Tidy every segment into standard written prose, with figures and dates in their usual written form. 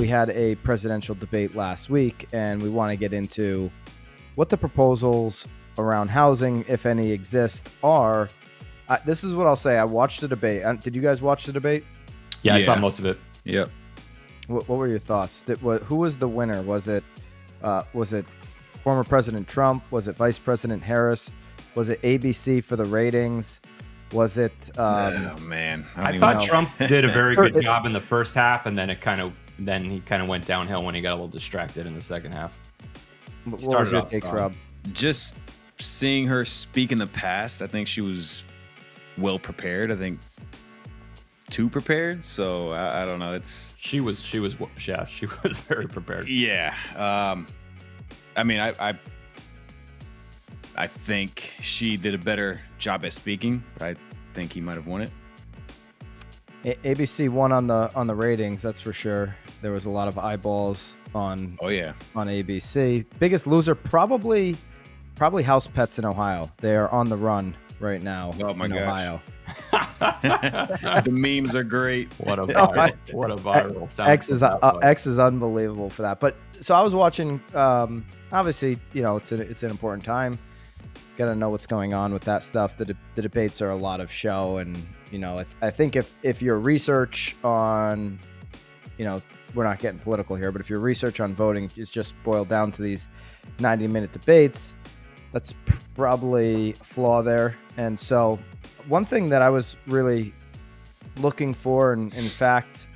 had a presidential debate last week, and we want to get into what the proposals around housing, if any exist, are. This is what I'll say. I watched the debate. Did you guys watch the debate? Yeah, I saw most of it. Yep. What were your thoughts? Who was the winner? Was it former President Trump? Was it Vice President Harris? Was it ABC for the ratings? Was it? Oh man, I thought Trump did a very good job in the first half, and then he kind of went downhill when he got a little distracted in the second half. What was your takes, Rob? Just seeing her speak in the past, I think she was well prepared. I think too prepared. So I don't know. She was very prepared. Yeah. I mean, I think she did a better job at speaking, but I think he might have won it. ABC won on the ratings, that's for sure. There was a lot of eyeballs on on ABC. Biggest loser probably house pets in Ohio. They are on the run right now. Oh my gosh. Ohio. The memes are great. What a viral sound. X is unbelievable for that. But so I was watching. Obviously, it's an important time. Got to know what's going on with that stuff. The debates are a lot of show, and I think if your research on, we're not getting political here, but if your research on voting is just boiled down to these 90-minute debates, that's probably a flaw there. And so one thing that I was really looking for, and in fact,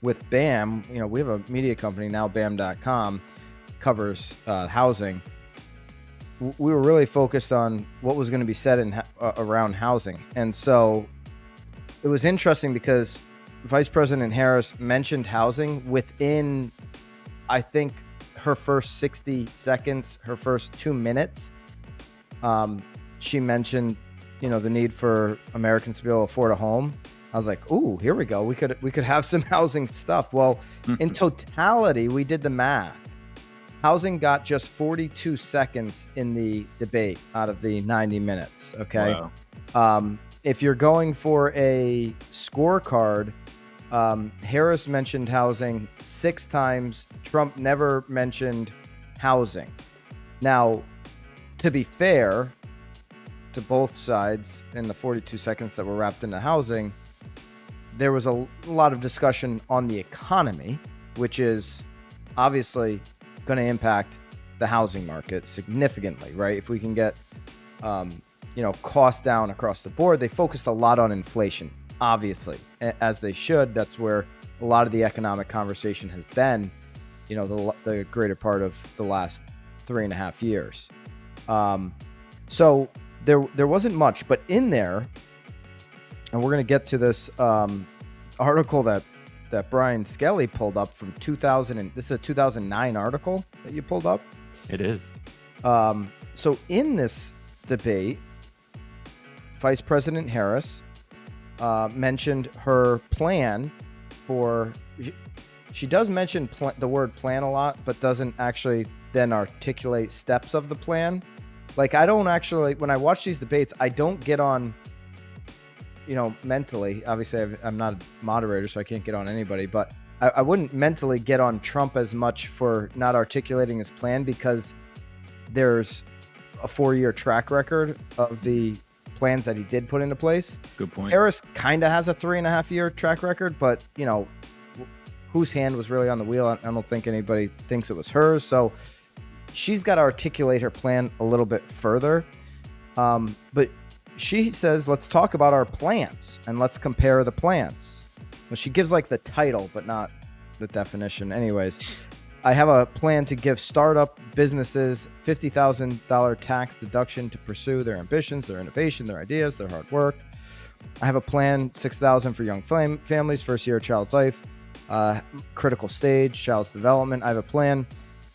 with BAM, we have a media company now, BAM.com, covers housing. We were really focused on what was going to be said around housing. And so it was interesting because Vice President Harris mentioned housing within, I think, her first 60 seconds, her first 2 minutes. She mentioned, the need for Americans to be able to afford a home. I was like, ooh, here we go. We could have some housing stuff. Well, in totality, we did the math. Housing got just 42 seconds in the debate out of the 90 minutes. Okay. Wow. If you're going for a scorecard, Harris mentioned housing 6 times. Trump never mentioned housing. Now, to be fair to both sides, in the 42 seconds that were wrapped into housing, there was a lot of discussion on the economy, which is obviously going to impact the housing market significantly, right? If we can get, costs down across the board. They focused a lot on inflation, obviously, as they should. That's where a lot of the economic conversation has been, the greater part of the last 3.5 years. So there wasn't much, but in there, and we're going to get to this article that Brian Skelly pulled up from 2000, and this is a 2009 article that you pulled up. It is. So in this debate, Vice President Harris mentioned her plan for. She does mention the word plan a lot, but doesn't actually then articulate steps of the plan. Like, I don't actually, when I watch these debates, I don't get on. Mentally, obviously I'm not a moderator, so I can't get on anybody, but I wouldn't mentally get on Trump as much for not articulating his plan, because there's a 4-year track record of the plans that he did put into place. Good point. Harris kind of has a 3.5-year track record, but whose hand was really on the wheel? I don't think anybody thinks it was hers. So she's got to articulate her plan a little bit further. But she says, let's talk about our plans and let's compare the plans. Well, she gives like the title, but not the definition. Anyways, I have a plan to give startup businesses $50,000 tax deduction to pursue their ambitions, their innovation, their ideas, their hard work. I have a plan, $6,000 for young families, first year of child's life, critical stage, child's development. I have a plan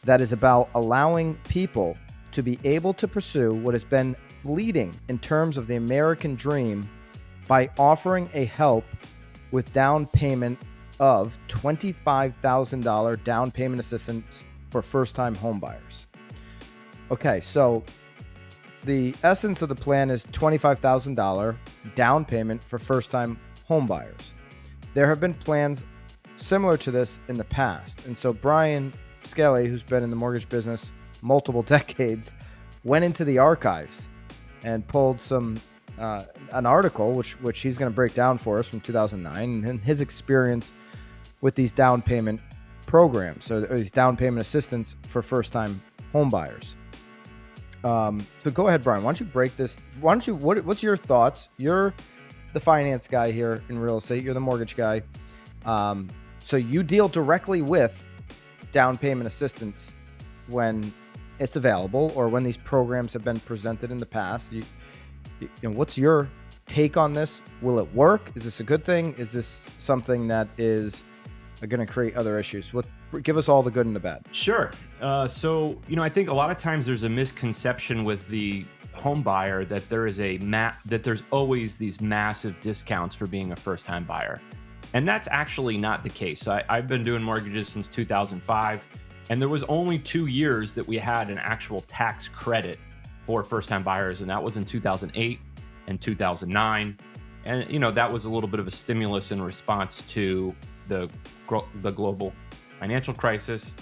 that is about allowing people to be able to pursue what has been fleeting in terms of the American dream by offering a help with down payment of $25,000 down payment assistance for first-time homebuyers. Okay, so the essence of the plan is $25,000 down payment for first-time homebuyers. There have been plans similar to this in the past. And so Brian Skelly, who's been in the mortgage business multiple decades, went into the archives and pulled an article which he's going to break down for us from 2009 and his experience with these down payment programs, so these down payment assistance for first-time home buyers. So go ahead, Brian. Why don't you break this? What's your thoughts? You're the finance guy here in real estate. You're the mortgage guy. So you deal directly with down payment assistance when it's available or when these programs have been presented in the past. You know, what's your take on this? Will it work? Is this a good thing? Is this something that is going to create other issues? Give us all the good and the bad. Sure. So, I think a lot of times there's a misconception with the home buyer that there is that there's always these massive discounts for being a first-time buyer. And that's actually not the case. I've been doing mortgages since 2005, and there was only 2 years that we had an actual tax credit for first-time buyers, and that was in 2008 and 2009. And, that was a little bit of a stimulus in response to the global financial crisis.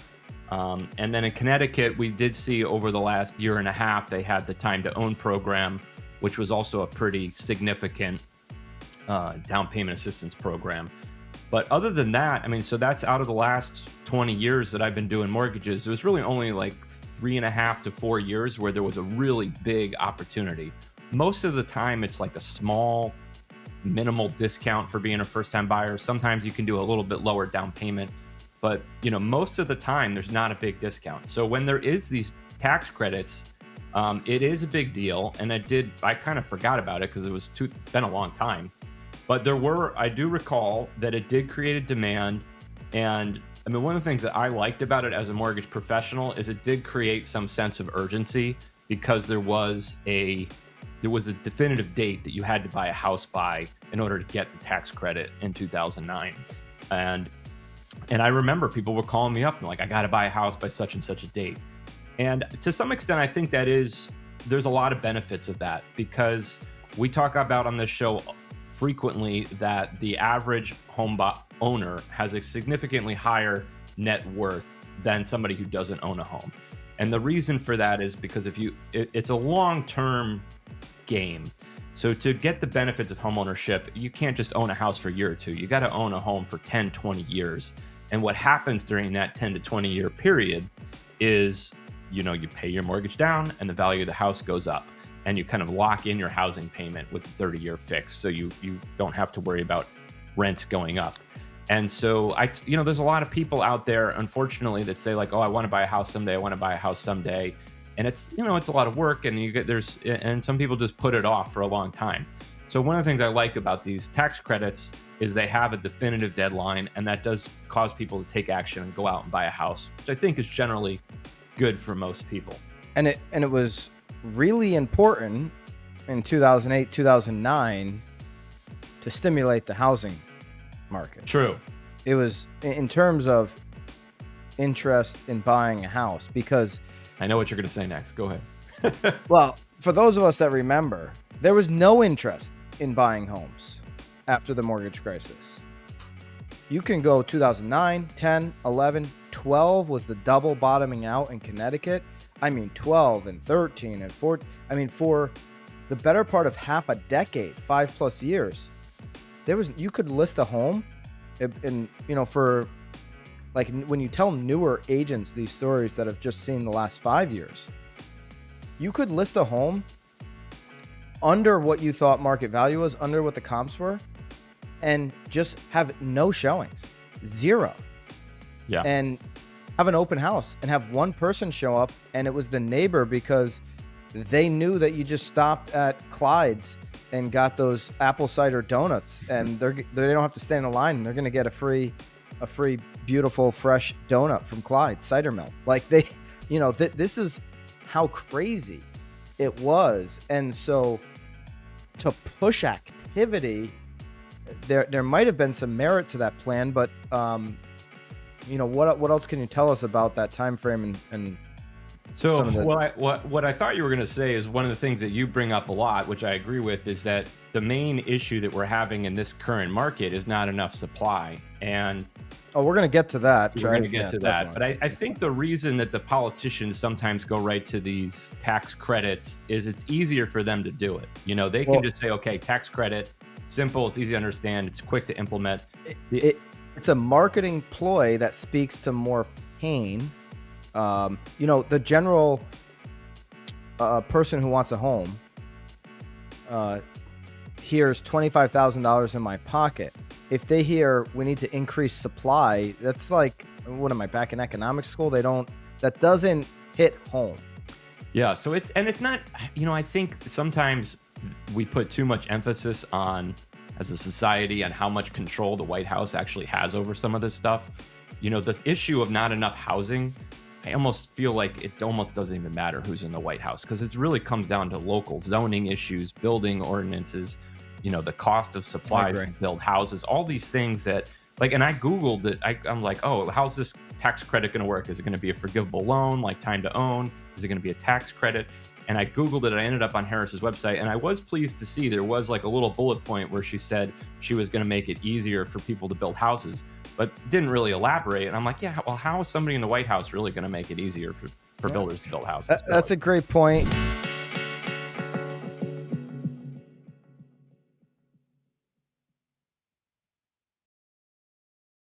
And then in Connecticut, we did see over the last year and a half, they had the Time to Own program, which was also a pretty significant down payment assistance program. But other than that, so that's out of the last 20 years that I've been doing mortgages. It was really only like 3.5 to 4 years where there was a really big opportunity. Most of the time, it's like a small, minimal discount for being a first-time buyer. Sometimes you can do a little bit lower down payment, but most of the time there's not a big discount. So when there is these tax credits, it is a big deal. And I kind of forgot about it because it's been a long time. But I do recall that it did create a demand. And one of the things that I liked about it as a mortgage professional is it did create some sense of urgency because there was a definitive date that you had to buy a house by in order to get the tax credit in 2009. And I remember people were calling me up and like, I got to buy a house by such and such a date. And to some extent, I think there's a lot of benefits of that because we talk about on this show frequently that the average home owner has a significantly higher net worth than somebody who doesn't own a home. And the reason for that is because it's a long-term game. So to get the benefits of homeownership, you can't just own a house for a year or two. You got to own a home for 10, 20 years. And what happens during that 10 to 20 year period is, you pay your mortgage down and the value of the house goes up. And you kind of lock in your housing payment with a 30-year fix. So you don't have to worry about rents going up. And so there's a lot of people out there, unfortunately, that say like, oh, I want to buy a house someday. I want to buy a house someday. And it's a lot of work and some people just put it off for a long time. So one of the things I like about these tax credits is they have a definitive deadline, and that does cause people to take action and go out and buy a house, which I think is generally good for most people. And it was really important in 2008, 2009 to stimulate the housing market. True. It was in terms of interest in buying a house because I know what you're going to say next. Go ahead. Well, for those of us that remember, there was no interest in buying homes after the mortgage crisis. You can go 2009, 10, 11, 12 was the double bottoming out in Connecticut. 12 and 13 and 14. For the better part of half a decade, 5+ years, you could list a home and for like when you tell newer agents these stories that have just seen the last 5 years, you could list a home under what you thought market value was, under what the comps were, and just have no showings, zero. Yeah. And have an open house and have one person show up, and it was the neighbor because they knew that you just stopped at Clyde's and got those apple cider donuts, and they don't have to stand in line, and they're going to get a free beautiful fresh donut from Clyde's cider mill. Like this is how crazy it was. And so to push activity, there might have been some merit to that plan, but what else can you tell us about that time frame and So, some of the what I thought you were going to say is one of the things that you bring up a lot, which I agree with, is that the main issue that we're having in this current market is not enough supply. And oh, we're gonna get to that. we're right? going to get Yeah, to that. But definitely. I think the reason that the politicians sometimes go right to these tax credits is it's easier for them to do it. You know, they can Well- just say, okay, tax credit, simple, it's easy to understand, it's quick to implement. It's a marketing ploy that speaks to more pain. You know, the general person who wants a home hears $25,000 in my pocket. If they hear we need to increase supply, that's like, what am I back in economics school? That doesn't hit home. Yeah, so it's not, you know, I think sometimes we put too much emphasis on, as a society, on how much control the White House actually has over some of this stuff. You know, this issue of not enough housing, I almost feel like it almost doesn't even matter who's in the White House, because it really comes down to local zoning issues, building ordinances, you know, the cost of supplies to build houses, all these things that, like, and I Googled it. I'm like, oh, how's this tax credit going to work? Is it going to be a forgivable loan, like time to own? Is it going to be a tax credit? And I Googled it. I ended up on Harris's website, and I was pleased to see there was like a little bullet point where she said she was going to make it easier for people to build houses, but didn't really elaborate. And I'm like, yeah, well, how is somebody in the White House really going to make it easier for builders to build houses? That's a great point.